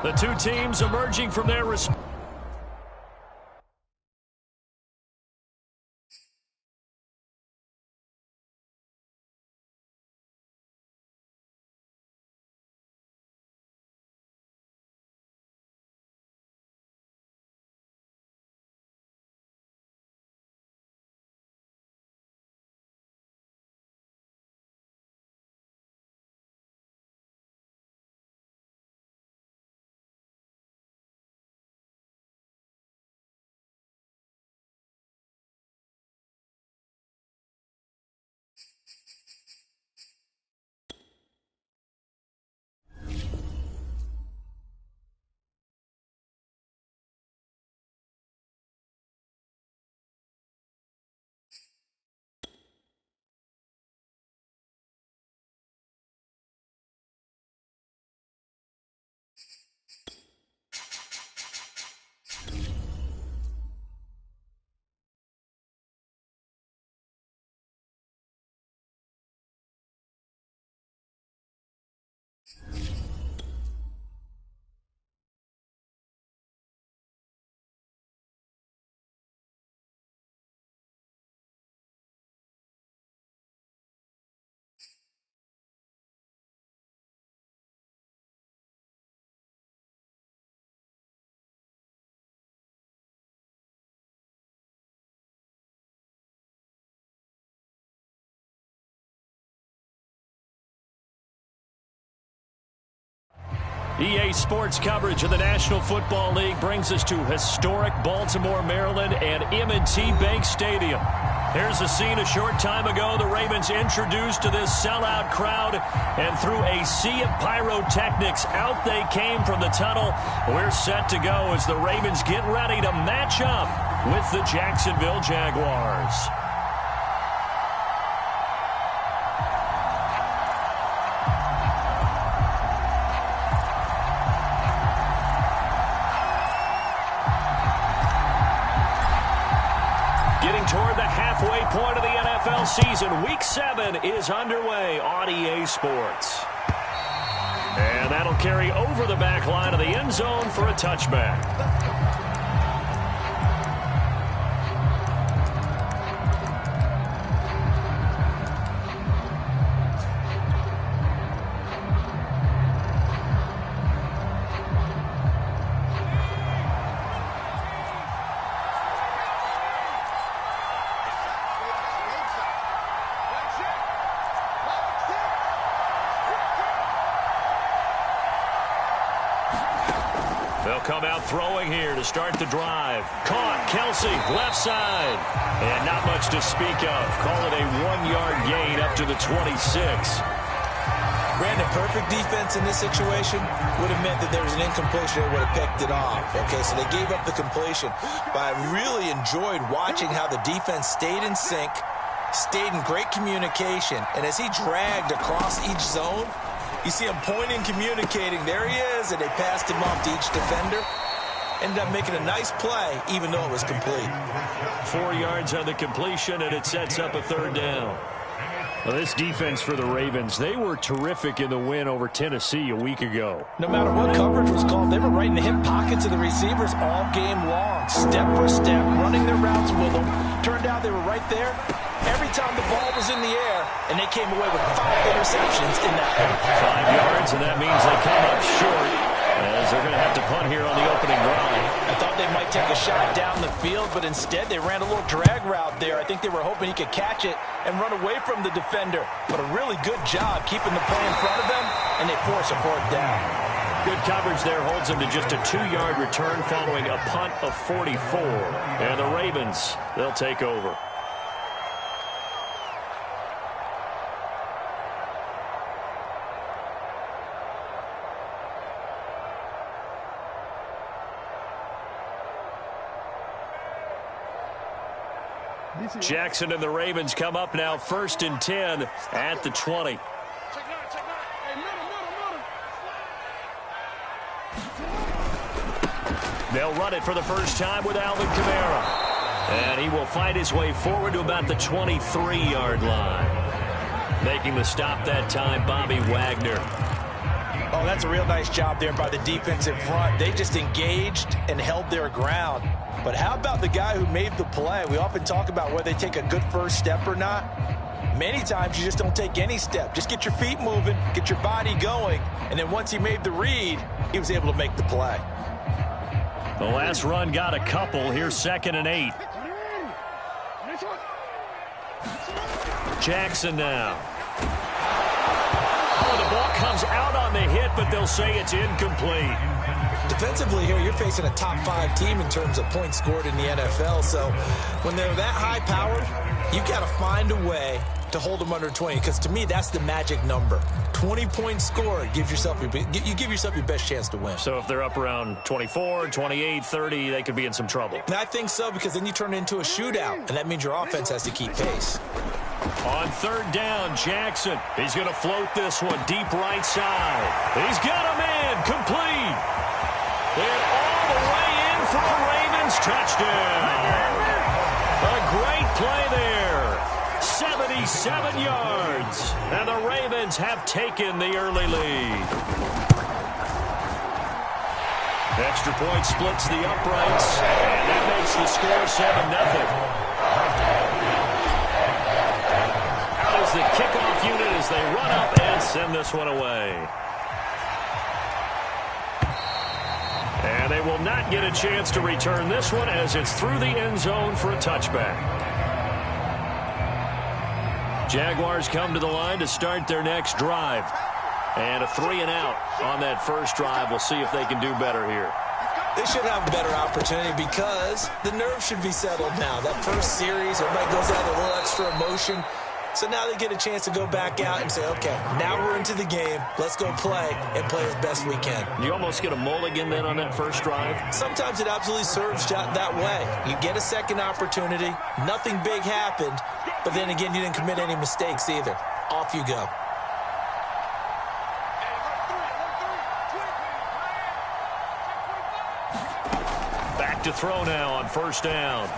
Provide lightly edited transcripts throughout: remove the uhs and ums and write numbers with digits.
The two teams emerging from their respective. EA Sports coverage of the National Football League brings us to historic Baltimore, Maryland, and M&T Bank Stadium. Here's a scene a short time ago. The Ravens introduced to this sellout crowd, and through a sea of pyrotechnics, out they came from the tunnel. We're set to go as the Ravens get ready to match up with the Jacksonville Jaguars. Toward the halfway point of the NFL season. Week 7 is underway on EA Sports. And that'll carry over the back line of the end zone for a touchback. They'll come out throwing here to start the drive. Caught, Kelsey, left side. And not much to speak of. Call it a 1-yard gain up to the 26. Brandon, perfect defense in this situation would have meant that there was an incompletion. They would have picked it off. Okay, so they gave up the completion. But I really enjoyed watching how the defense stayed in sync, stayed in great communication. And as he dragged across each zone, you see him pointing, communicating. There he is, and they passed him off to each defender. Ended up making a nice play, even though it was complete. 4 yards on the completion, and it sets up a third down. Well, this defense for the Ravens, they were terrific in the win over Tennessee a week ago. No matter what coverage was called, they were right in the hip pockets of the receivers all game long, step for step, running their routes with them. Turned out they were right there every time the ball was in the air, and they came away with 5 interceptions in that one. 5 yards, and that means they come up short, as they're going to have to punt here on the opening drive. I thought they might take a shot down the field, but instead they ran a little drag route there. I think they were hoping he could catch it and run away from the defender. But a really good job keeping the play in front of them, and they force a 4th down. Good coverage there holds them to just a 2-yard return following a punt of 44. And the Ravens, they'll take over. Jackson and the Ravens come up now 1st and 10 at the 20. They'll run it for the first time with Alvin Kamara. And he will fight his way forward to about the 23-yard line. Making the stop that time, Bobby Wagner. Oh, that's a real nice job there by the defensive front. They just engaged and held their ground. But how about the guy who made the play? We often talk about whether they take a good first step or not. Many times you just don't take any step. Just get your feet moving, get your body going, and then once he made the read, he was able to make the play. The last run got a couple. Here's 2nd and 8. Jackson now. Oh, the ball comes out on the hit, but they'll say it's incomplete. Defensively here, you're facing a top 5 team in terms of points scored in the NFL. So when they're that high-powered, you've got to find a way to hold them under 20, because to me, that's the magic number. 20 points scored, you give yourself your best chance to win. So if they're up around 24, 28, 30, they could be in some trouble. And I think so, because then you turn it into a shootout, and that means your offense has to keep pace. On 3rd down, Jackson. He's going to float this one deep right side. He's got a man complete. And all the way in for a Ravens touchdown. A great play there. 77 yards. And the Ravens have taken the early lead. Extra point splits the uprights. And that makes the score 7-0. The kickoff unit as they run up and send this one away. And they will not get a chance to return this one as it's through the end zone for a touchback. Jaguars come to the line to start their next drive. And a 3-and-out on that first drive. We'll see if they can do better here. They should have a better opportunity because the nerves should be settled now. That first series, everybody goes out with a little extra emotion. So now they get a chance to go back out and say, okay, now we're into the game. Let's go play and play as best we can. You almost get a mulligan then on that first drive? Sometimes it absolutely serves that way. You get a second opportunity. Nothing big happened. But then again, you didn't commit any mistakes either. Off you go. Back to throw now on 1st down.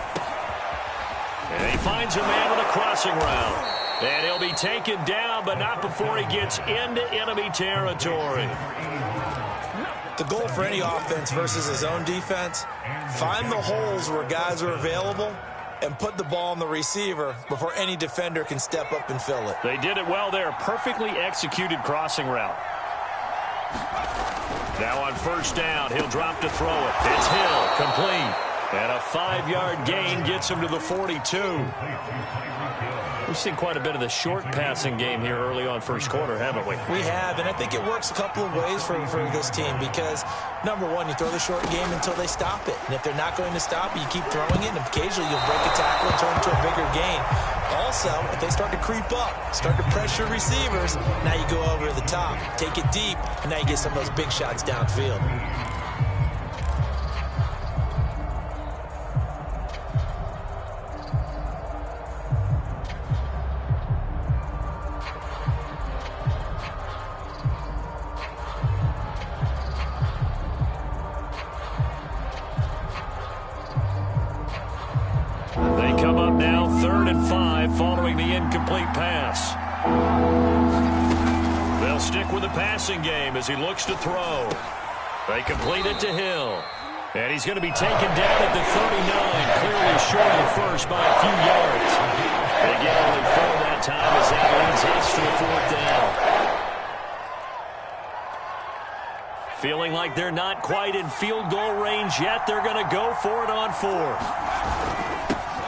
And he finds a man with a crossing route. And he'll be taken down, but not before he gets into enemy territory. The goal for any offense versus his own defense, find the holes where guys are available and put the ball on the receiver before any defender can step up and fill it. They did it well there. Perfectly executed crossing route. Now on 1st down, he'll drop to throw it. It's Hill, complete. And a 5-yard gain gets him to the 42. We've seen quite a bit of the short passing game here early on first quarter, haven't we? We have, and I think it works a couple of ways for this team because, number one, you throw the short game until they stop it. And if they're not going to stop it, you keep throwing it, and occasionally you'll break a tackle and turn it into a bigger gain. Also, if they start to creep up, start to pressure receivers, now you go over the top, take it deep, and now you get some of those big shots downfield. Following the incomplete pass. They'll stick with the passing game as he looks to throw. They complete it to Hill. And he's going to be taken down at the 39, clearly short of first by a few yards. They get only 4 that time as that leads us to a 4th down. Feeling like they're not quite in field goal range yet, they're going to go for it on 4th.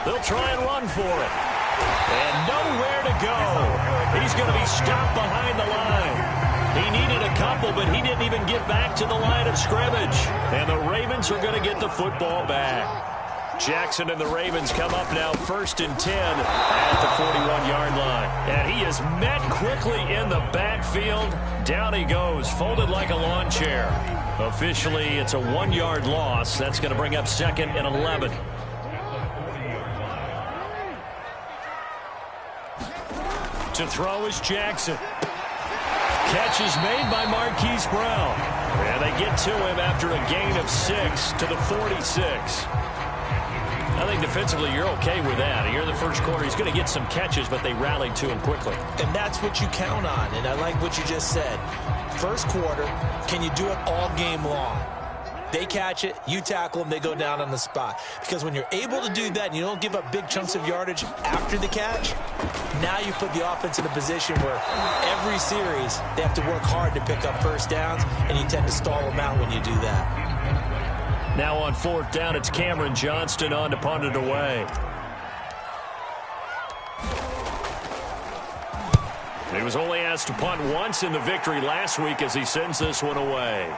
They'll try and run for it. And nowhere to go. He's going to be stopped behind the line. He needed a couple, but he didn't even get back to the line of scrimmage. And the Ravens are going to get the football back. Jackson and the Ravens come up now 1st and 10 at the 41-yard line. And he is met quickly in the backfield. Down he goes, folded like a lawn chair. Officially, it's a 1-yard loss. That's going to bring up 2nd and 11. To throw is Jackson. Catch is made by Marquise Brown. And they get to him after a gain of 6 to the 46. I think defensively you're okay with that. Here in the first quarter, he's going to get some catches, but they rallied to him quickly. And that's what you count on, and I like what you just said. first quarter, can you do it all game long? They catch it, you tackle them, they go down on the spot. Because when you're able to do that and you don't give up big chunks of yardage after the catch, now you put the offense in a position where every series they have to work hard to pick up first downs, and you tend to stall them out when you do that. Now on fourth down, it's Cameron Johnston on to punt it away. He was only asked to punt once in the victory last week as he sends this one away.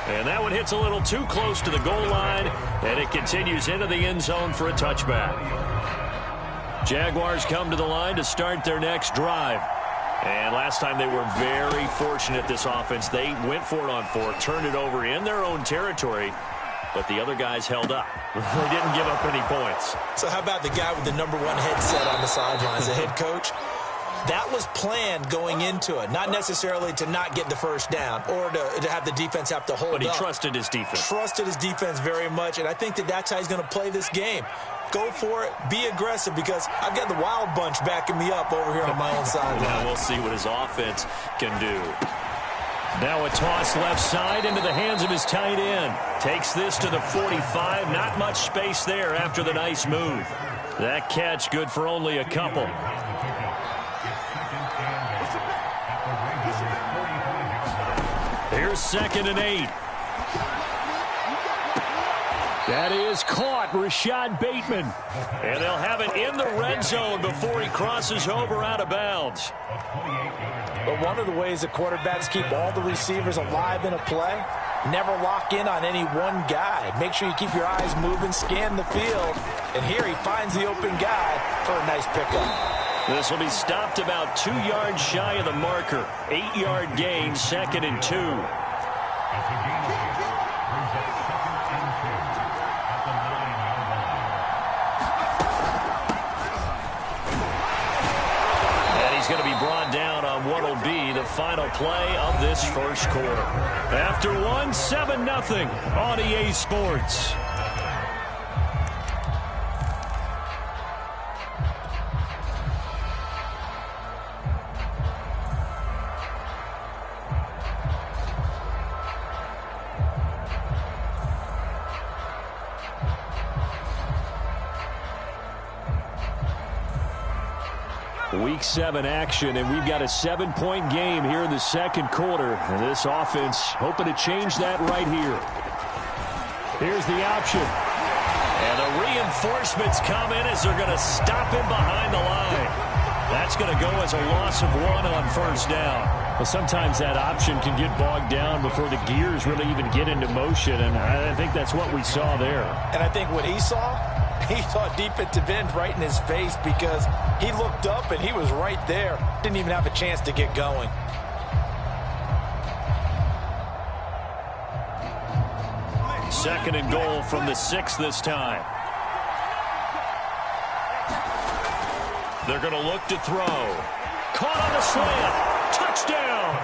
And that one hits a little too close to the goal line, and it continues into the end zone for a touchback. Jaguars come to the line to start their next drive. And last time they were very fortunate, this offense. They went for it on fourth, turned it over in their own territory, but the other guys held up. They didn't give up any points. So how about the guy with the #1 headset on the sidelines, the head coach? That was planned going into it, not necessarily to not get the first down or to have the defense have to hold up. But he trusted his defense. Trusted his defense very much, and I think that's how he's going to play this game. Go for it. Be aggressive, because I've got the wild bunch backing me up over here on my own sideline. Now we'll see what his offense can do. Now a toss left side into the hands of his tight end. Takes this to the 45. Not much space there after the nice move. That catch good for only a couple. Here's 2nd and 8. That is caught, Rashad Bateman. And they'll have it in the red zone before he crosses over out of bounds. But one of the ways that quarterbacks keep all the receivers alive in a play, never lock in on any one guy. Make sure you keep your eyes moving, scan the field. And here he finds the open guy for a nice pickup. This will be stopped about 2 yards shy of the marker. 8-yard gain, 2nd and 2. And he's going to be brought down on what will be the final play of this first quarter. After one, 7-0 on EA Sports. Week 7 action, and we've got a 7-point game here in the second quarter. And this offense hoping to change that right here. Here's the option. And the reinforcements come in as they're going to stop him behind the line. That's going to go as a loss of 1 on first down. Well, sometimes that option can get bogged down before the gears really even get into motion, and I think that's what we saw there. And I think what he saw defensive end right in his face, because he looked up and he was right there. Didn't even have a chance to get going. Second and goal from the 6 this time. They're going to look to throw. Caught on the slant. Touchdown.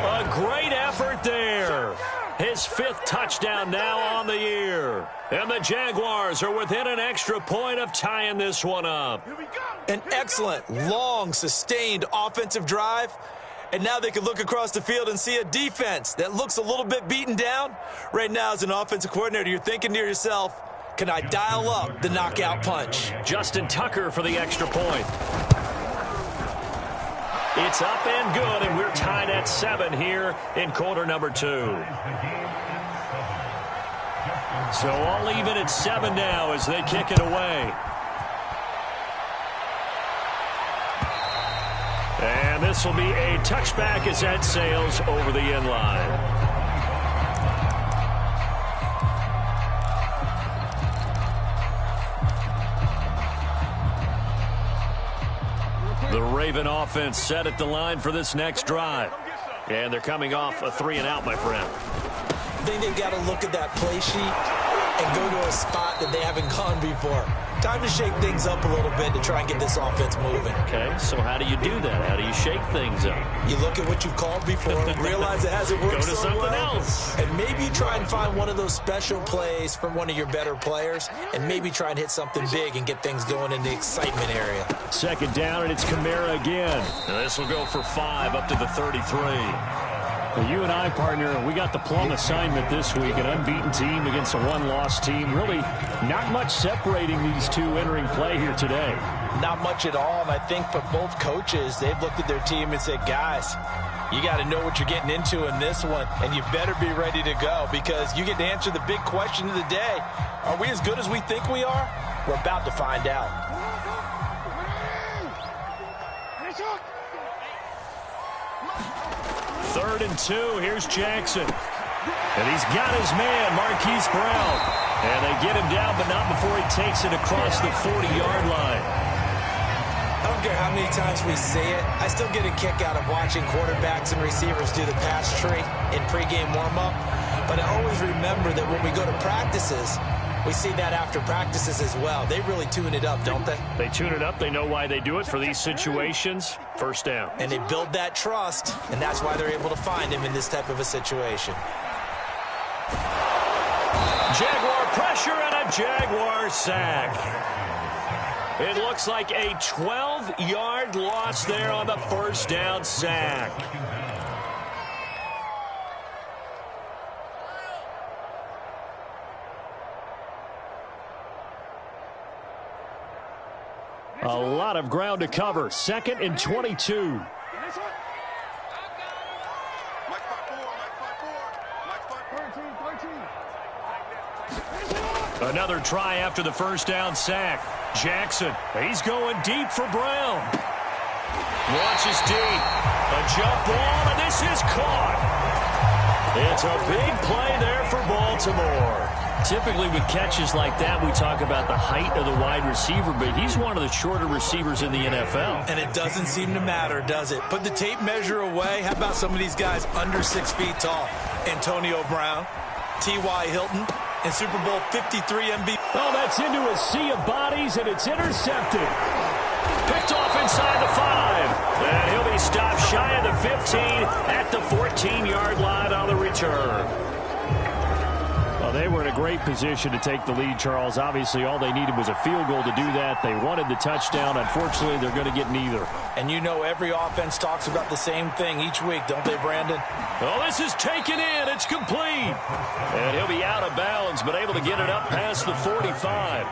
A great effort there. His 5th touchdown now on the year. And the Jaguars are within an extra point of tying this one up. An excellent, long, sustained offensive drive. And now they can look across the field and see a defense that looks a little bit beaten down. Right now, as an offensive coordinator, you're thinking to yourself, can I dial up the knockout punch? Justin Tucker for the extra point. It's up and good, and we're tied at 7 here in quarter number 2. So all even at 7 now as they kick it away. And this will be a touchback as that sails over the end line. The Raven offense set at the line for this next drive. And they're coming off a 3-and-out, my friend. I think they've got to look at that play sheet and go to a spot that they haven't gone before. Time to shake things up a little bit to try and get this offense moving. Okay, so how do you do that? How do you shake things up? You look at what you've called before, realize it hasn't worked so well. Go to something else. And maybe you try and find one of those special plays from one of your better players, and maybe try and hit something big and get things going in the excitement area. Second down, and it's Kamara again. Now this will go for 5 up to the 33. Well, you and I, partner, we got the plum assignment this week, an unbeaten team against a one-loss team. Really not much separating these two entering play here today. Not much at all, and I think for both coaches, they've looked at their team and said, guys, you got to know what you're getting into in this one, and you better be ready to go because you get to answer the big question of the day. Are we as good as we think we are? We're about to find out. Third and 2. Here's Jackson. And he's got his man, Marquise Brown. And they get him down, but not before he takes it across the 40-yard line. I don't care how many times we see it. I still get a kick out of watching quarterbacks and receivers do the pass tree in pregame warm-up. But I always remember that when we go to practices, we see that after practices as well. They really tune it up, don't they? They tune it up. They know why they do it for these situations. First down. And they build that trust, and that's why they're able to find him in this type of a situation. Jaguar pressure and a Jaguar sack. It looks like a 12-yard loss there on the first down sack. A lot of ground to cover. 2nd and 22. Another try after the first down sack. Jackson, he's going deep for Brown. Launches deep. A jump ball, and this is caught. It's a big play there for Baltimore. Typically with catches like that, we talk about the height of the wide receiver, but he's one of the shorter receivers in the NFL. And it doesn't seem to matter, does it? Put the tape measure away. How about some of these guys under 6 feet tall? Antonio Brown, T.Y. Hilton, and Super Bowl 53 MVP. Oh, that's into a sea of bodies, and it's intercepted. Picked off inside the 5. And he'll be stopped shy of the 15 at the 14-yard line on the return. Well, they were in a great position to take the lead, Charles. Obviously, all they needed was a field goal to do that. They wanted the touchdown. Unfortunately, they're going to get neither. And you know every offense talks about the same thing each week, don't they, Brandon? Oh, this is taken in. It's complete. And he'll be out of bounds, but able to get it up past the 45.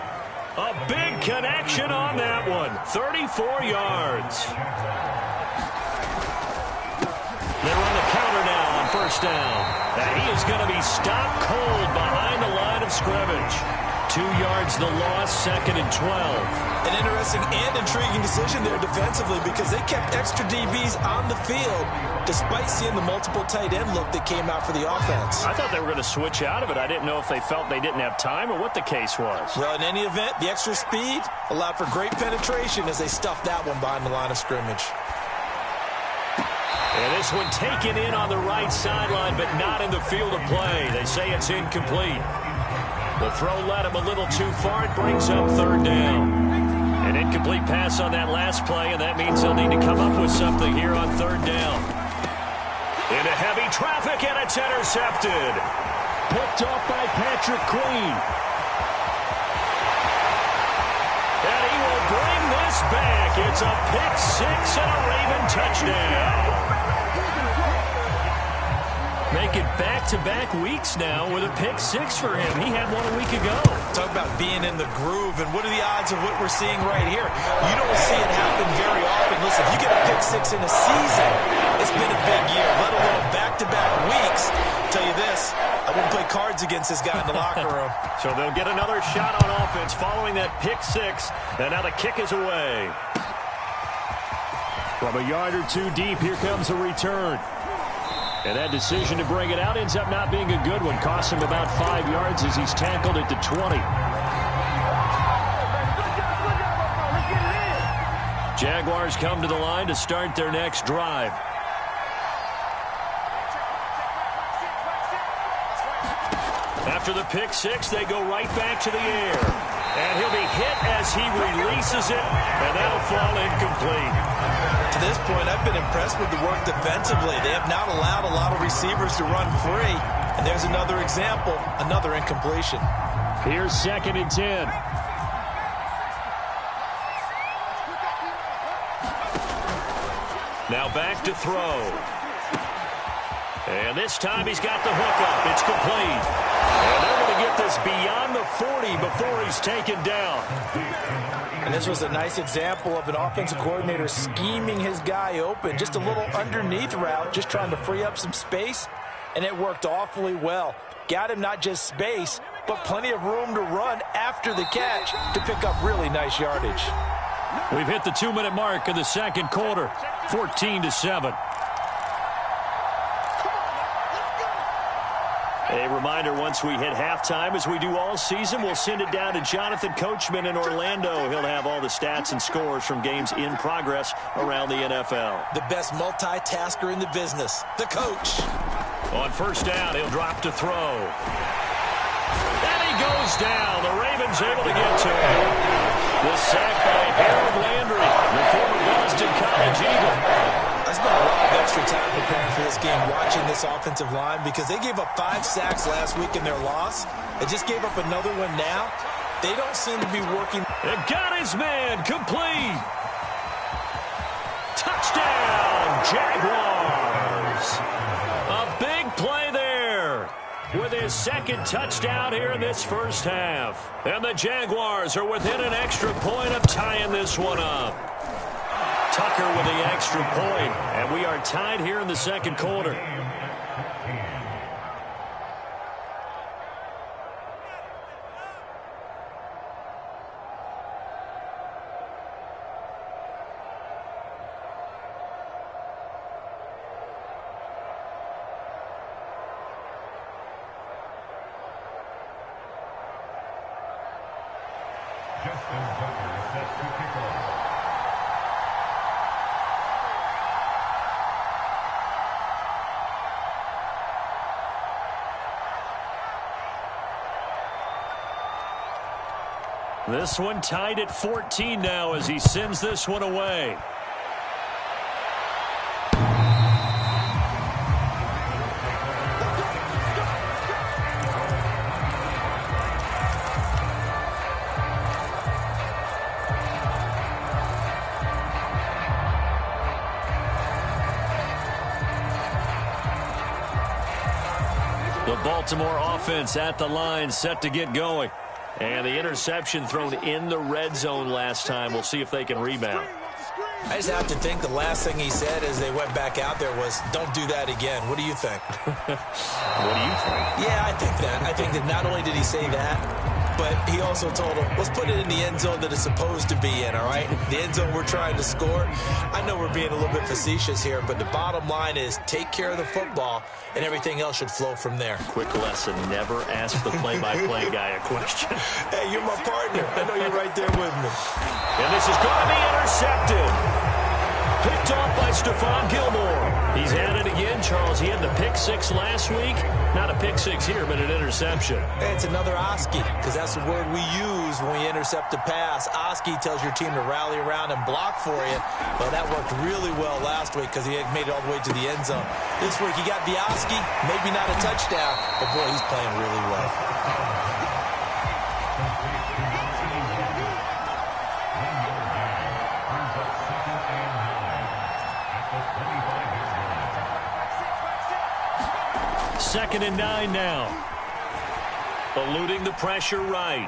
A big connection on that one. 34 yards. They run the counter now on first down. And he is going to be stopped cold behind the line of scrimmage. 2 yards the loss, 2nd and 12. An interesting and intriguing decision there defensively because they kept extra DBs on the field despite seeing the multiple tight end look that came out for the offense. I thought they were going to switch out of it. I didn't know if they felt they didn't have time or what the case was. Well, in any event, the extra speed allowed for great penetration as they stuffed that one behind the line of scrimmage. And this one taken in on the right sideline, but not in the field of play. They say it's incomplete. The throw led him a little too far. It brings up 3rd down. An incomplete pass on that last play, and that means they'll need to come up with something here on 3rd down. Into heavy traffic, and it's intercepted. Picked off by Patrick Queen. And he will bring this back. It's a pick 6 and a Raven touchdown. Make it back-to-back weeks now with a pick 6 for him. He had one a week ago. Talk about being in the groove, and what are the odds of what we're seeing right here? You don't see it happen very often. Listen, if you get a pick 6 in a season, it's been a big year, let alone back-to-back weeks. I'll tell you this, I wouldn't play cards against this guy in the locker room. So they'll get another shot on offense following that pick 6, and now the kick is away. From a yard or two deep, here comes a return. And that decision to bring it out ends up not being a good one. Cost him about 5 yards as he's tackled at the 20. Jaguars come to the line to start their next drive. After the pick six, they go right back to the air. And he'll be hit as he releases it, and that'll fall incomplete. To this point, I've been impressed with the work defensively. They have not allowed a lot of receivers to run free. And there's another example, another incompletion. Here's 2nd and 10. Now back to throw. And this time he's got the hook up. It's complete. And they're going to get this beyond the 40 before he's taken down. And this was a nice example of an offensive coordinator scheming his guy open. Just a little underneath route, just trying to free up some space. And it worked awfully well. Got him not just space, but plenty of room to run after the catch to pick up really nice yardage. We've hit the 2-minute mark of the second quarter, 14-7. A reminder, once we hit halftime, as we do all season, we'll send it down to Jonathan Coachman in Orlando. He'll have all the stats and scores from games in progress around the NFL. The best multitasker in the business, the coach. On first down, he'll drop to throw. And he goes down. The Ravens able to get to him. The sack by Harold Landry, the former Boston College Eagle. I spent a lot of extra time preparing for this game, watching this offensive line, because they gave up 5 sacks last week in their loss. They just gave up another one now. They don't seem to be working. And got his man complete. Touchdown, Jaguars. A big play there with his 2nd touchdown here in this first half. And the Jaguars are within an extra point of tying this one up. Tucker with the extra point, and we are tied here in the second quarter. This one tied at 14 now as he sends this one away. The Baltimore offense at the line, set to get going. And the interception thrown in the red zone last time. We'll see if they can rebound. I just have to think the last thing he said as they went back out there was, don't do that again. What do you think? What do you think? Yeah, I think that. I think that not only did he say that, but he also told him, let's put it in the end zone that it's supposed to be in, all right? The end zone we're trying to score. I know we're being a little bit facetious here, but the bottom line is take care of the football, and everything else should flow from there. Quick lesson, never ask the play-by-play guy a question. Hey, you're my partner. I know you're right there with me. And this is going to be intercepted. Picked off by Stephon Gilmore. He's had it again, Charles. He had the pick 6 last week. Not a pick 6 here, but an interception. Hey, it's another Oski, because that's the word we use when we intercept a pass. Oski tells your team to rally around and block for you. Well, that worked really well last week because he had made it all the way to the end zone. This week he got the Oski, maybe not a touchdown, but boy, he's playing really well. Second and 9 now. Eluding the pressure right.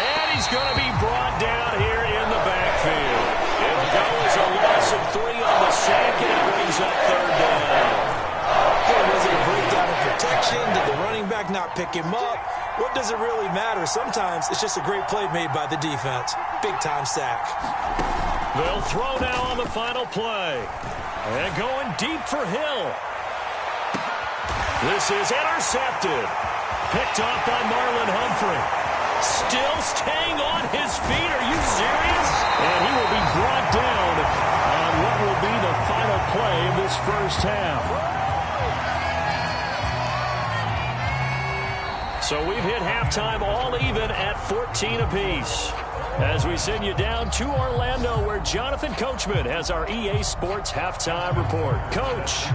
And he's going to be brought down here in the backfield. It'll go as a loss of 3 on the sack, and it brings up 3rd down. Hey, was it a breakdown of protection? Did the running back not pick him up? What does it really matter? Sometimes it's just a great play made by the defense. Big-time sack. They'll throw now on the final play. And going deep for Hill. This is intercepted. Picked off by Marlon Humphrey. Still staying on his feet. Are you serious? And he will be brought down on what will be the final play of this first half. So we've hit halftime all even at 14 apiece. As we send you down to Orlando, where Jonathan Coachman has our EA Sports halftime report. Coach.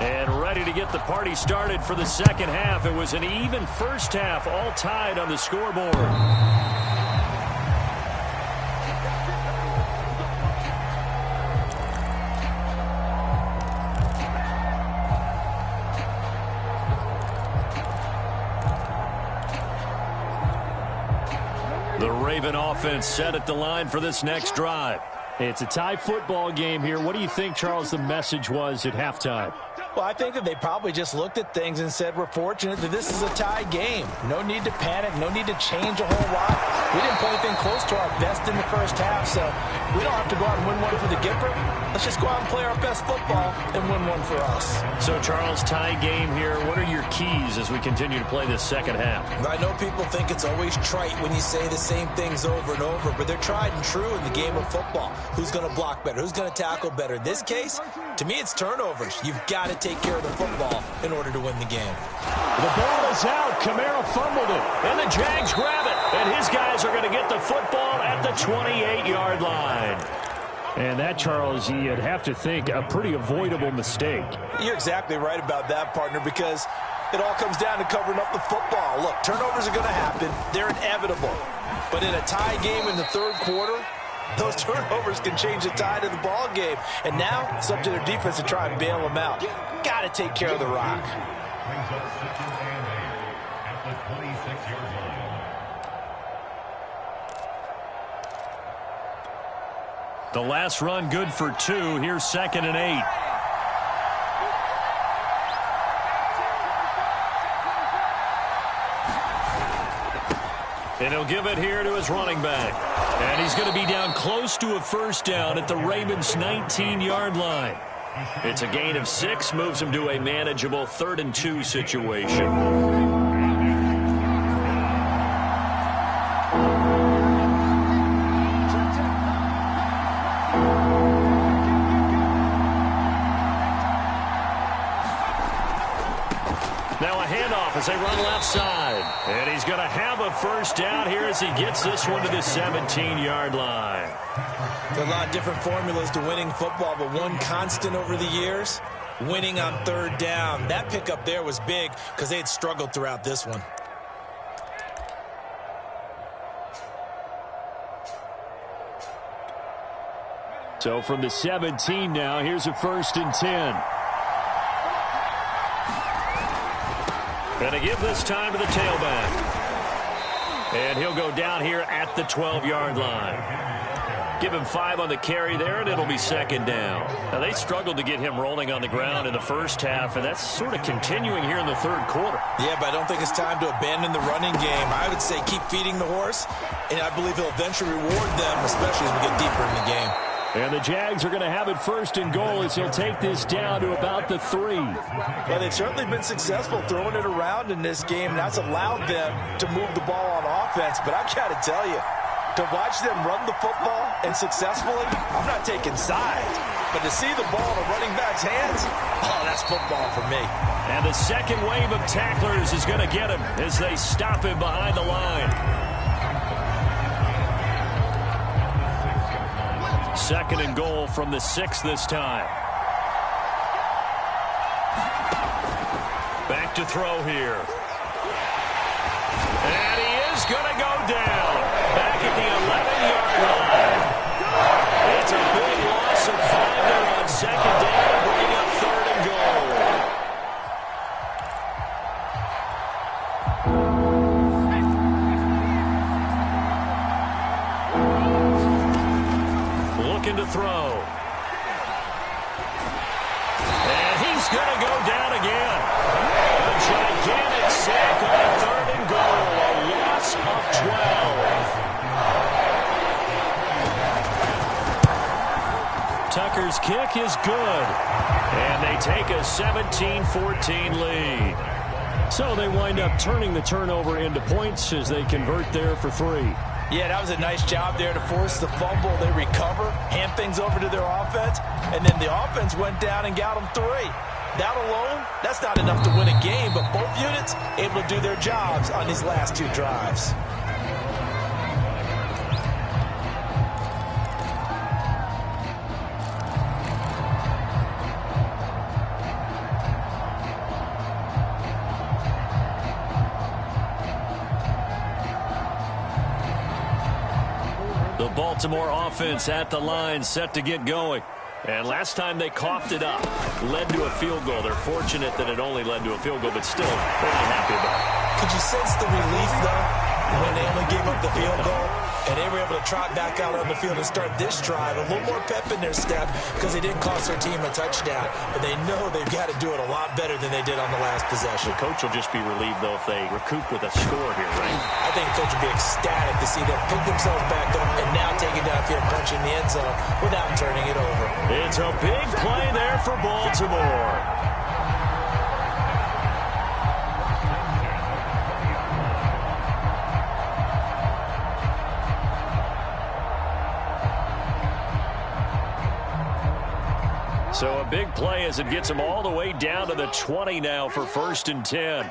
And ready to get the party started for the second half. It was an even first half, all tied on the scoreboard. The Raven offense set at the line for this next drive. It's a tie football game here. What do you think, Charles, the message was at halftime? Well, I think that they probably just looked at things and said, we're fortunate that this is a tie game. No need to panic. No need to change a whole lot. We didn't play anything close to our best in the first half, so we don't have to go out and win one for the Gipper. Let's just go out and play our best football and win one for us. So, Charles, tie game here. What are your keys as we continue to play this second half? I know people think it's always trite when you say the same things over and over, but they're tried and true in the game of football. Who's going to block better? Who's going to tackle better? In this case, to me, it's turnovers. You've got to take care of the football in order to win the game. The ball is out. Kamara fumbled it, and the Jags grab it. And his guys are going to get the football at the 28-yard line. And that, Charles, you'd have to think a pretty avoidable mistake. You're exactly right about that, partner, because it all comes down to covering up the football. Look, turnovers are going to happen. They're inevitable. But in a tie game in the third quarter, those turnovers can change the tide of the ball game. And now it's up to their defense to try and bail them out. Got to take care of the rock. The last run good for 2. Here's 2nd and 8. And he'll give it here to his running back. And he's going to be down close to a first down at the Ravens' 19-yard line. It's a gain of 6, moves him to a manageable 3rd and 2 situation. As they run left side. And he's going to have a first down here as he gets this one to the 17-yard line. There are a lot of different formulas to winning football, but one constant over the years, winning on 3rd down. That pickup there was big because they had struggled throughout this one. So from the 17 now, here's a 1st and 10. Going to give this time to the tailback. And he'll go down here at the 12-yard line. Give him 5 on the carry there, and it'll be 2nd down. Now, they struggled to get him rolling on the ground in the first half, and that's sort of continuing here in the third quarter. Yeah, but I don't think it's time to abandon the running game. I would say keep feeding the horse, and I believe he'll eventually reward them, especially as we get deeper in the game. And the Jags are going to have it 1st and goal as he'll take this down to about the 3. Well, they've certainly been successful throwing it around in this game. That's allowed them to move the ball on offense. But I've got to tell you, to watch them run the football and successfully, I'm not taking sides. But to see the ball in a running back's hands, oh, that's football for me. And the second wave of tacklers is going to get him as they stop him behind the line. 2nd and goal from the 6 this time. Back to throw here. And he is going to go down. Back at the 11-yard line. It's a big loss of 5 there on 2nd down, bringing up 3rd and goal. Looking to throw. And he's going to go down again. A gigantic sack on 3rd and goal. A loss of 12. Tucker's kick is good. And they take a 17-14 lead. So they wind up turning the turnover into points as they convert there for 3. Yeah, that was a nice job there to force the fumble. They recover, hand things over to their offense, and then the offense went down and got them 3. That alone, that's not enough to win a game, but both units able to do their jobs on these last 2 drives. The Baltimore offense at the line, set to get going. And last time they coughed it up, led to a field goal. They're fortunate that it only led to a field goal, but still, they're not happy about it. Could you sense the relief, though, when they only gave up the field goal? And they were able to trot back out on the field and start this drive. A little more pep in their step because they didn't cost their team a touchdown. But they know they've got to do it a lot better than they did on the last possession. The coach will just be relieved, though, if they recoup with a score here, right? I think the coach will be ecstatic to see them pick themselves back up and now take it downfield, punching the end zone without turning it over. It's a big play there for Baltimore. So a big play as it gets them all the way down to the 20 now for 1st and 10.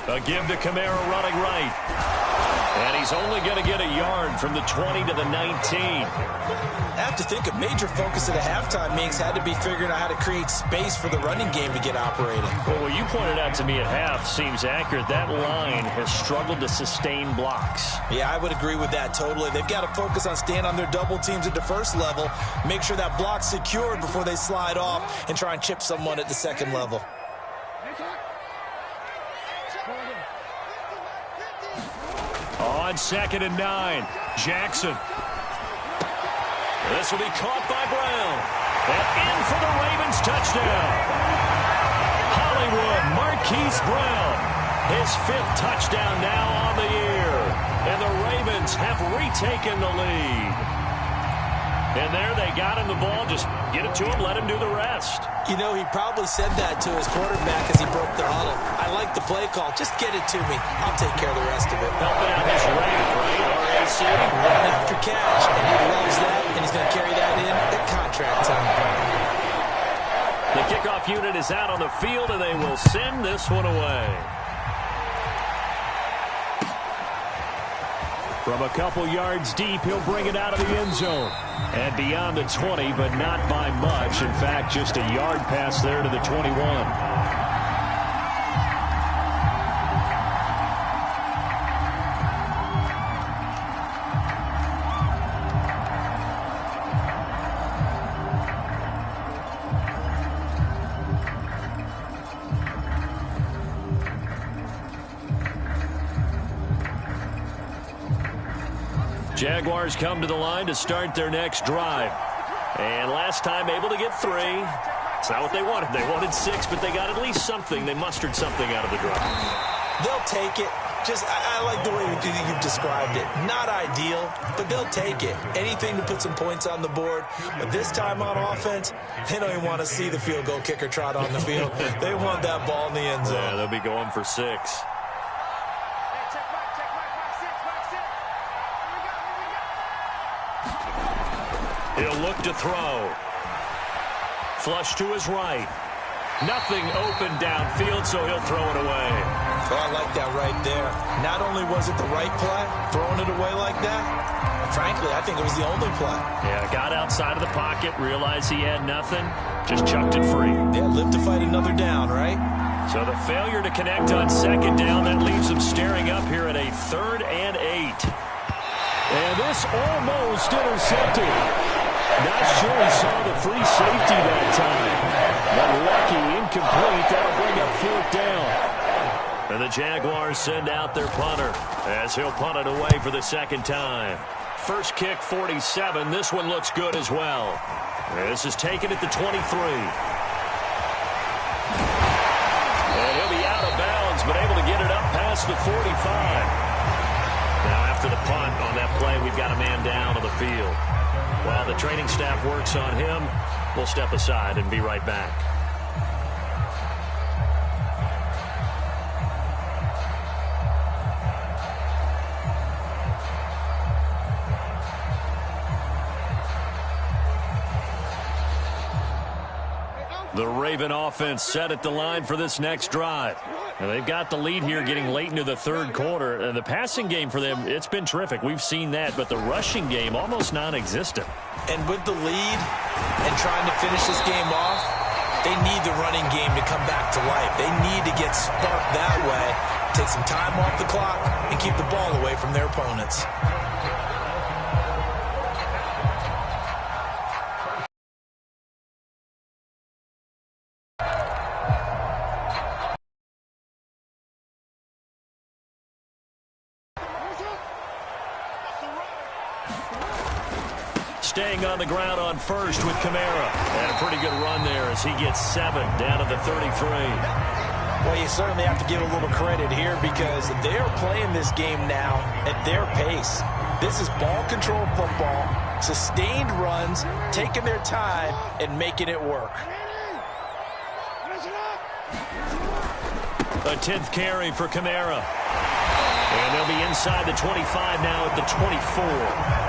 A give to Kamara running right. And he's only going to get a yard from the 20 to the 19. I have to think a major focus of the halftime meetings had to be figuring out how to create space for the running game to get operating. Well, what you pointed out to me at half seems accurate. That line has struggled to sustain blocks. Yeah, I would agree with that totally. They've got to focus on staying on their double teams at the first level, make sure that block's secured before they slide off and try and chip someone at the second level. On 2nd and 9, Jackson. This will be caught by Brown. And in for the Ravens touchdown. Hollywood Marquise Brown. His 5th touchdown now on the year. And the Ravens have retaken the lead. And there they got him the ball. Just get it to him, let him do the rest. You know, he probably said that to his quarterback as he broke the huddle. I like the play call. Just get it to me. I'll take care of the rest of it. Helping out his right, RAC. Run after catch, and he loves that, and he's going to carry that in at contract time. The kickoff unit is out on the field, and they will send this one away. From a couple yards deep, he'll bring it out of the end zone. And beyond the 20, but not by much. In fact, just a yard pass there to the 21. Jaguars come to the line to start their next drive. And last time able to get 3. It's not what they wanted. They wanted 6, but they got at least something. They mustered something out of the drive. They'll take it. I like the way you've described it. Not ideal, but they'll take it. Anything to put some points on the board. But this time on offense, they don't even want to see the field goal kicker trot on the field. They want that ball in the end zone. Yeah, they'll be going for 6. He'll look to throw. Flush to his right. Nothing open downfield, so he'll throw it away. Oh, I like that right there. Not only was it the right play, throwing it away like that, frankly, I think it was the only play. Yeah, got outside of the pocket, realized he had nothing, just chucked it free. Yeah, live to fight another down, right? So the failure to connect on 2nd down, that leaves him staring up here at a 3rd and 8. And this almost intercepted. Not sure he saw the free safety that time. But lucky, incomplete. That'll bring up 4th down. And the Jaguars send out their punter as he'll punt it away for the 2nd time. First kick, 47. This one looks good as well. This is taken at the 23. And he'll be out of bounds, but able to get it up past the 45. Now after the punt on that play, we've got a man down on the field. While the training staff works on him, we'll step aside and be right back. The Raven offense set at the line for this next drive. And they've got the lead here getting late into the third quarter. And the passing game for them, it's been terrific. We've seen that. But the rushing game, almost non-existent. And with the lead and trying to finish this game off, they need the running game to come back to life. They need to get sparked that way, take some time off the clock, and keep the ball away from their opponents. Staying on the ground on first with Kamara. And a pretty good run there as he gets 7 down to the 33. Well, you certainly have to give a little credit here because they are playing this game now at their pace. This is ball control football, sustained runs, taking their time, and making it work. A 10th carry for Kamara. And they'll be inside the 25 now at the 24.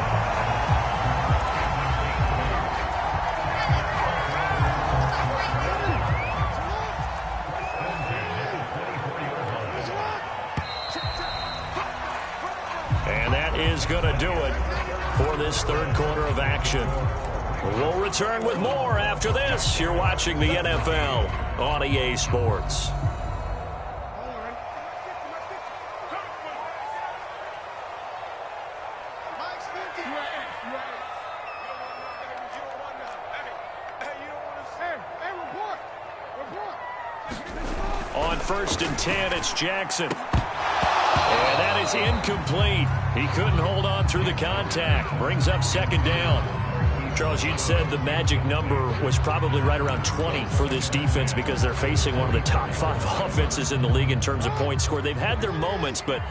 Is going to do it for this third quarter of action. We'll return with more after this. You're watching the NFL on EA Sports. On 1st and 10, it's Jackson. And that is incomplete. He couldn't hold on through the contact. Brings up 2nd down. Charles, you'd said the magic number was probably right around 20 for this defense because they're facing one of the top 5 offenses in the league in terms of points scored. They've had their moments, but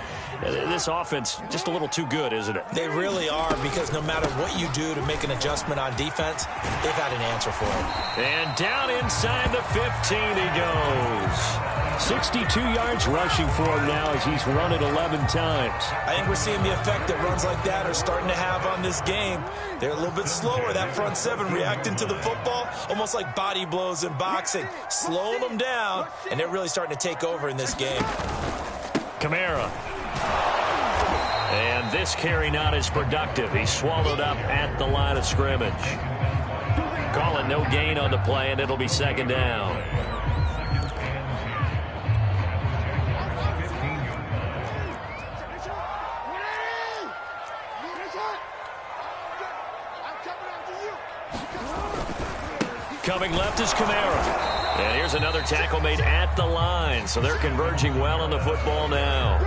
this offense just a little too good, isn't it? They really are because no matter what you do to make an adjustment on defense, they've had an answer for it. And down inside the 15 he goes. 62 yards rushing for him now as he's run it 11 times. I think we're seeing the effect that runs like that are starting to have on this game. They're a little bit slower, that front 7 reacting to the football, almost like body blows in boxing, slowing them down, and they're really starting to take over in this game. Kamara. And this carry not as productive. He's swallowed up at the line of scrimmage. Call it no gain on the play, and it'll be 2nd down. Coming left is Kamara. And here's another tackle made at the line. So they're converging well on the football now.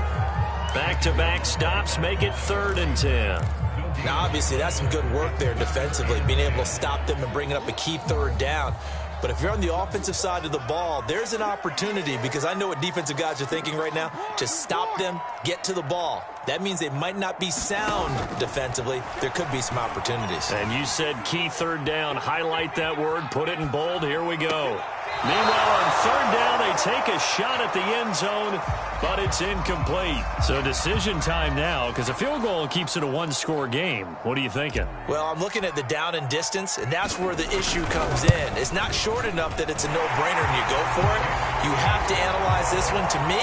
Back-to-back stops make it 3rd and 10. Now, obviously, that's some good work there defensively, being able to stop them and bring up a key 3rd down. But if you're on the offensive side of the ball, there's an opportunity because I know what defensive guys are thinking right now. Just stop them, get to the ball. That means they might not be sound defensively. There could be some opportunities. And you said key 3rd down. Highlight that word. Put it in bold. Here we go. Meanwhile, on 3rd down, they take a shot at the end zone, but it's incomplete. So decision time now because a field goal keeps it a 1-score game. What are you thinking? Well, I'm looking at the down and distance, and that's where the issue comes in. It's not short enough that it's a no-brainer and you go for it. You have to analyze this one. To me,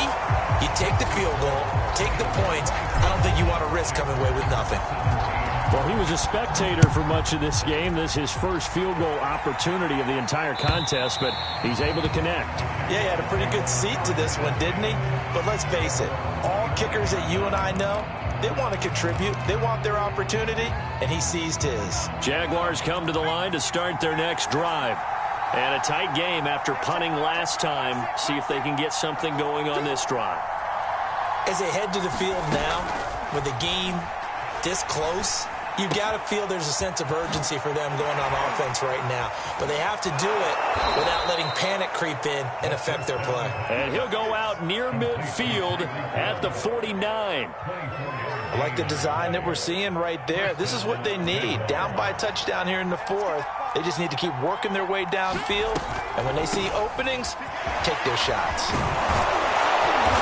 you take the field goal, take the points. I don't think you want to risk coming away with nothing. Well, he was a spectator for much of this game. This is his first field goal opportunity of the entire contest, but he's able to connect. Yeah, he had a pretty good seat to this one, didn't he? But let's face it, all kickers that you and I know, they want to contribute. They want their opportunity, and he seized his. Jaguars come to the line to start their next drive. And a tight game after punting last time. See if they can get something going on this drive. As they head to the field now, with the game this close, you got to feel there's a sense of urgency for them going on offense right now. But they have to do it without letting panic creep in and affect their play. And he'll go out near midfield at the 49. I like the design that we're seeing right there. This is what they need. Down by a touchdown here in the 4th. They just need to keep working their way downfield. And when they see openings, take their shots.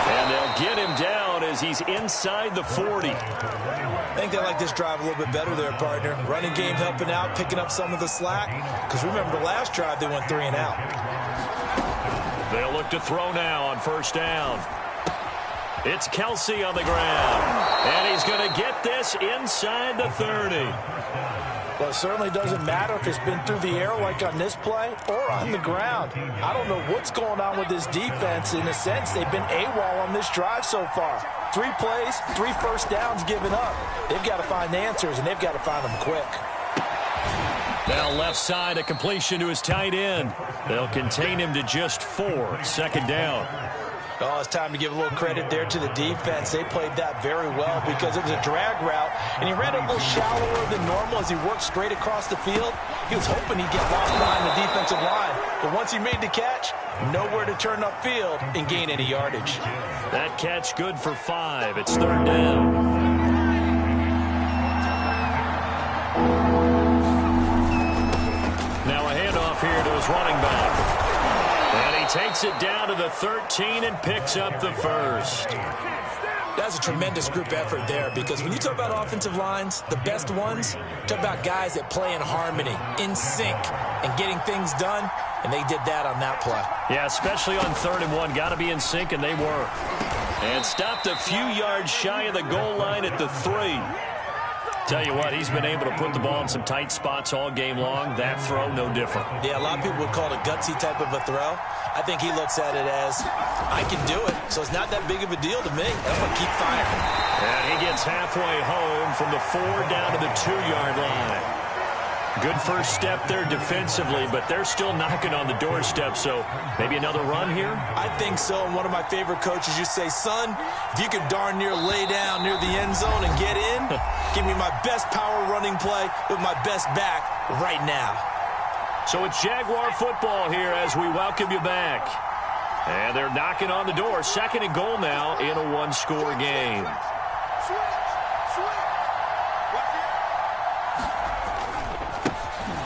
And they'll get him down as he's inside the 40. I think they like this drive a little bit better there, partner. Running game helping out, picking up some of the slack. Because remember, the last drive, they went 3 and out. They'll look to throw now on first down. It's Kelsey on the ground. And he's going to get this inside the 30. Well, it certainly doesn't matter if it's been through the air like on this play or on the ground. I don't know what's going on with this defense. In a sense, they've been AWOL on this drive so far. 3 plays, 3 first downs given up. They've got to find answers, and they've got to find them quick. Now left side, a completion to his tight end. They'll contain him to just 4. Second down. Oh, it's time to give a little credit there to the defense. They played that very well because it was a drag route, and he ran it a little shallower than normal as he worked straight across the field. He was hoping he'd get lost behind the defensive line, but once he made the catch, nowhere to turn upfield and gain any yardage. That catch good for 5. It's third down. Now a handoff here to his running back. And he takes it down to the 13 and picks up the first. That's a tremendous group effort there because when you talk about offensive lines, the best ones, talk about guys that play in harmony, in sync, and getting things done, and they did that on that play. Yeah, especially on 3rd and 1. Got to be in sync, and they were. And stopped a few yards shy of the goal line at the 3. Tell you what, he's been able to put the ball in some tight spots all game long. That throw, no different. Yeah, a lot of people would call it a gutsy type of a throw. I think he looks at it as, I can do it, so it's not that big of a deal to me. I'm going to keep firing. And he gets halfway home from the 4 down to the 2-yard line. Good first step there defensively, but they're still knocking on the doorstep, so maybe another run here? I think so, and one of my favorite coaches used to say, son, if you could darn near lay down near the end zone and get in, give me my best power running play with my best back right now. So it's Jaguar football here as we welcome you back. And they're knocking on the door. 2nd and goal now in a 1-score game.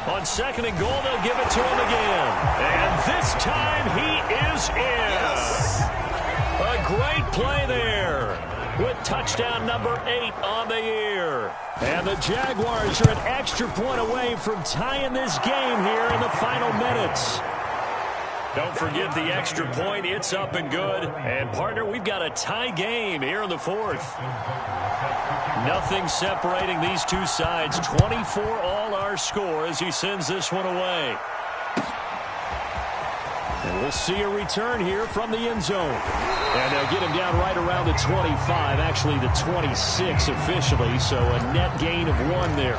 On 2nd and goal, they'll give it to him again. And this time he is in. Yes. A great play there with touchdown number 8 on the year. And the Jaguars are an extra point away from tying this game here in the final minutes. Don't forget the extra point. It's up and good. And, partner, we've got a tie game here in the 4th. Nothing separating these two sides. 24 all our score as he sends this one away. And we'll see a return here from the end zone. And they'll get him down right around the 25, actually the 26 officially, so a net gain of 1 there.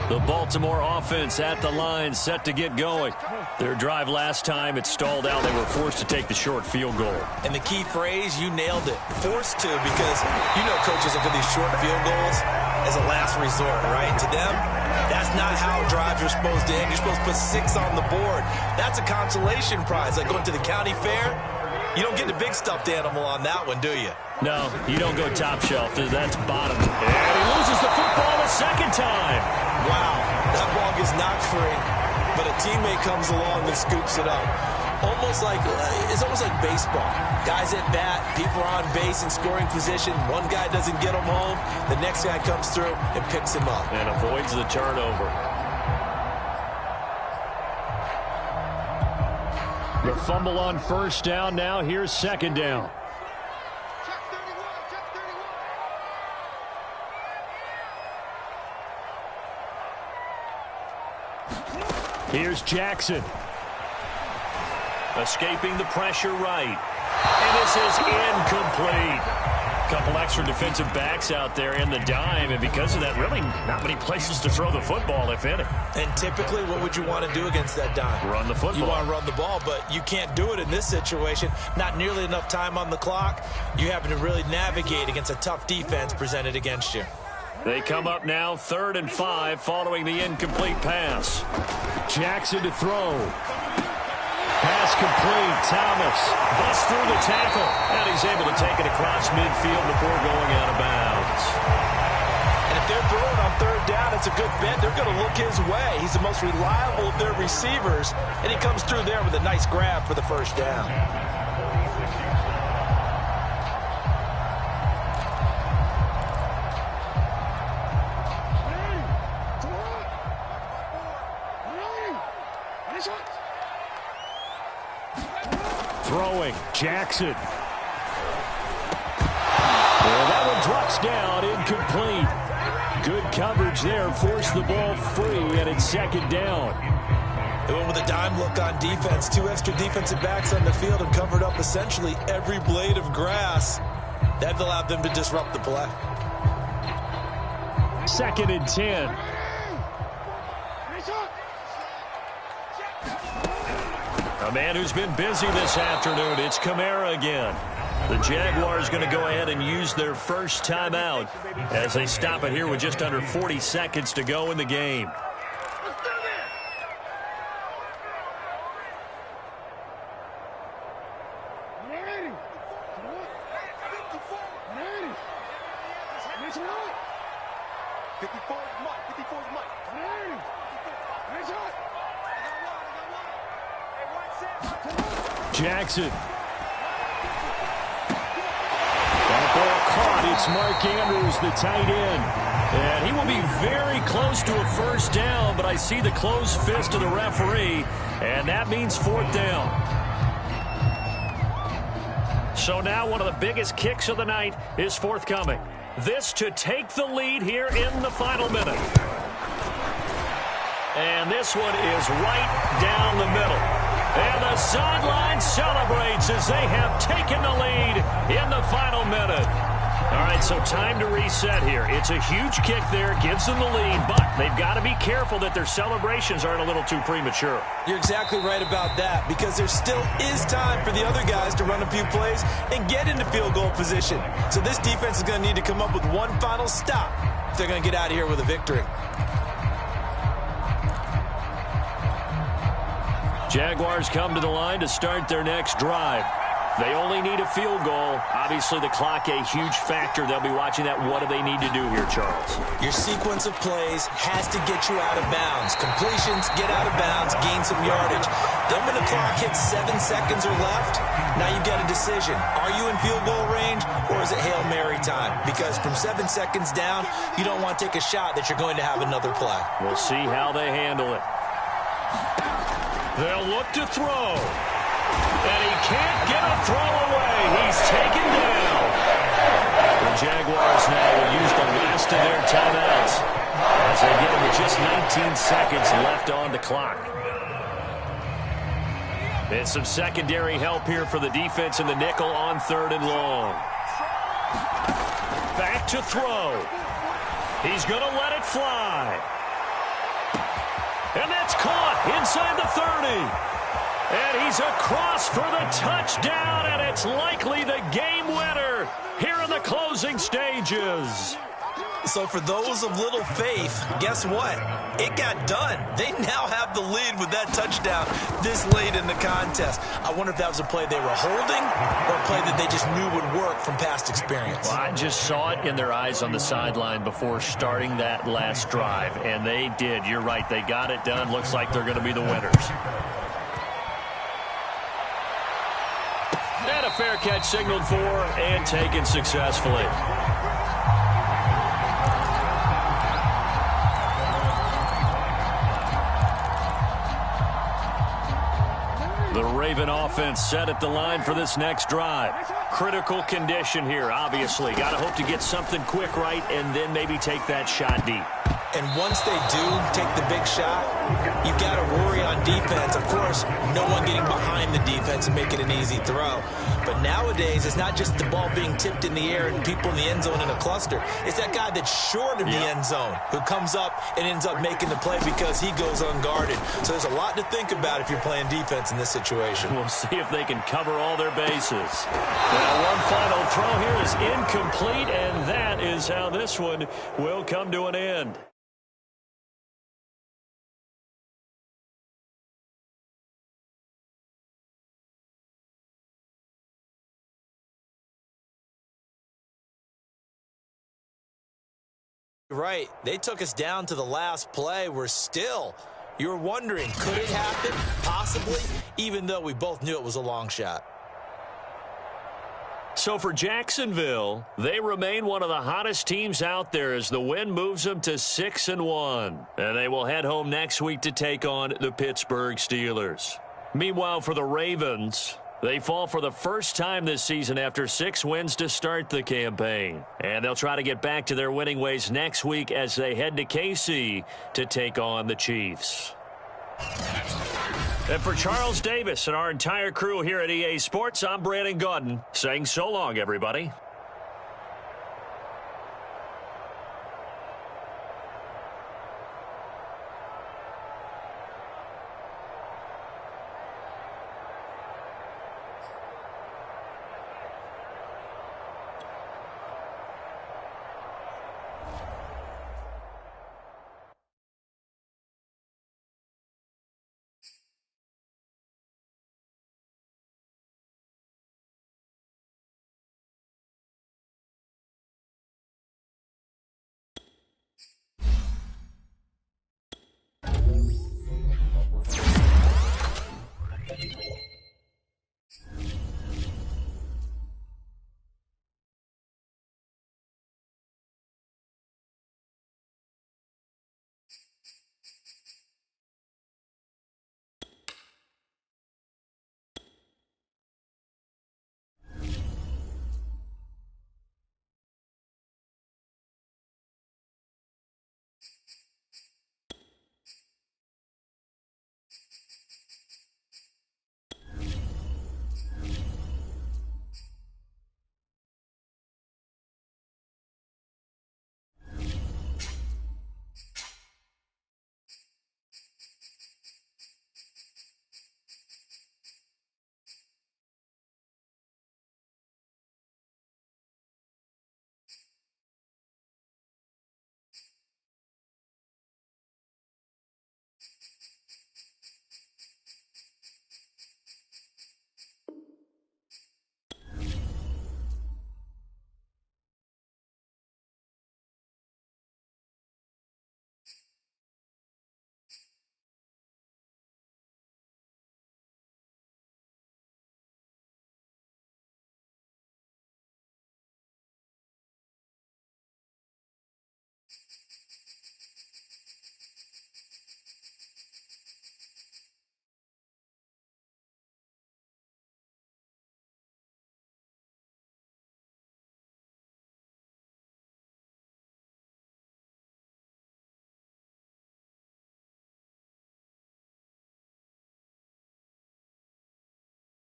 The Baltimore offense at the line, set to get going. Their drive last time, it stalled out. They were forced to take the short field goal. And the key phrase, you nailed it. Forced to, because you know coaches look at these short field goals as a last resort, right? To them, that's not how drives are supposed to end. You're supposed to put 6 on the board. That's a consolation prize, like going to the county fair. You don't get the big stuffed animal on that one, do you? No, you don't go top shelf. That's bottom. And he loses the football a second time. Wow, that ball gets knocked free, but a teammate comes along and scoops it up. It's almost like baseball. Guys at bat, people are on base in scoring position. One guy doesn't get him home. The next guy comes through and picks him up. And avoids the turnover. The fumble on first down now. Here's second down. Here's Jackson. Escaping the pressure right. And this is incomplete. Couple extra defensive backs out there in the dime, and because of that, really not many places to throw the football, if any. And typically, what would you want to do against that dime? Run the football. You want to run the ball, but you can't do it in this situation. Not nearly enough time on the clock. You having to really navigate against a tough defense presented against you. They come up now 3rd and 5 following the incomplete pass. Jackson to throw. Pass complete. Thomas busts through the tackle, and he's able to take it across midfield before going out of bounds. And if they're it's a good bet, they're going to look his way. He's the most reliable of their receivers, and he comes through there with a nice grab for the first down. Throwing, Jackson. Well, that one drops down, incomplete. Good coverage there, forced the ball free, and it's second down. They went with a dime look on defense. 2 extra defensive backs on the field and covered up essentially every blade of grass. That allowed them to disrupt the play. 2nd and 10. A man who's been busy this afternoon. It's Kamara again. The Jaguars going to go ahead and use their first timeout as they stop it here with just under 40 seconds to go in the game. Jackson. That ball caught. It's Mark Andrews, the tight end. And he will be very close to a first down, but I see the closed fist of the referee, and that means 4th down. So now one of the biggest kicks of the night is forthcoming. This to take the lead here in the final minute. And this one is right down the middle. And the sideline celebrates as they have taken the lead in the final minute. All right, so time to reset here. It's a huge kick there, gives them the lead, but they've got to be careful that their celebrations aren't a little too premature. You're exactly right about that, because there still is time for the other guys to run a few plays and get into field goal position. So this defense is going to need to come up with one final stop if they're going to get out of here with a victory. Jaguars come to the line to start their next drive. They only need a field goal. Obviously, the clock a huge factor. They'll be watching that. What do they need to do here, Charles? Your sequence of plays has to get you out of bounds. Completions, get out of bounds, gain some yardage. Then when the clock hits 7 seconds or left, now you've got a decision. Are you in field goal range, or is it Hail Mary time? Because from 7 seconds down, you don't want to take a shot that you're going to have another play. We'll see how they handle it. They'll look to throw. And he can't get a throw away. He's taken down. The Jaguars now will use the last of their timeouts as they get with just 19 seconds left on the clock. And some secondary help here for the defense in the nickel on 3rd and long. Back to throw. He's going to let it fly. And that's caught inside the 30. And he's across for the touchdown, and it's likely the game winner here in the closing stages. So for those of little faith, guess what? It got done. They now have the lead with that touchdown this late in the contest. I wonder if that was a play they were holding or a play that they just knew would work from past experience. Well, I just saw it in their eyes on the sideline before starting that last drive, and they did. You're right. They got it done. Looks like they're going to be the winners. And a fair catch signaled for and taken successfully. The Raven offense set at the line for this next drive. Critical condition here, obviously. Got to hope to get something quick right and then maybe take that shot deep. And once they do take the big shot, you've got to worry on defense. Of course, no one getting behind the defense and making an easy throw. But nowadays, it's not just the ball being tipped in the air and people in the end zone in a cluster. It's that guy that's short of the end zone who comes up and ends up making the play because he goes unguarded. So there's a lot to think about if you're playing defense in this situation. We'll see if they can cover all their bases. Now, one final throw here is incomplete, and that is how this one will come to an end. Right. They took us down to the last play. You were wondering, could it happen? Possibly, even though we both knew it was a long shot. So for Jacksonville, they remain one of the hottest teams out there as the win moves them to 6-1. And they will head home next week to take on the Pittsburgh Steelers. Meanwhile, for the Ravens, they fall for the first time this season after 6 wins to start the campaign. And they'll try to get back to their winning ways next week as they head to KC to take on the Chiefs. And for Charles Davis and our entire crew here at EA Sports, I'm Brandon Gaudin saying so long, everybody.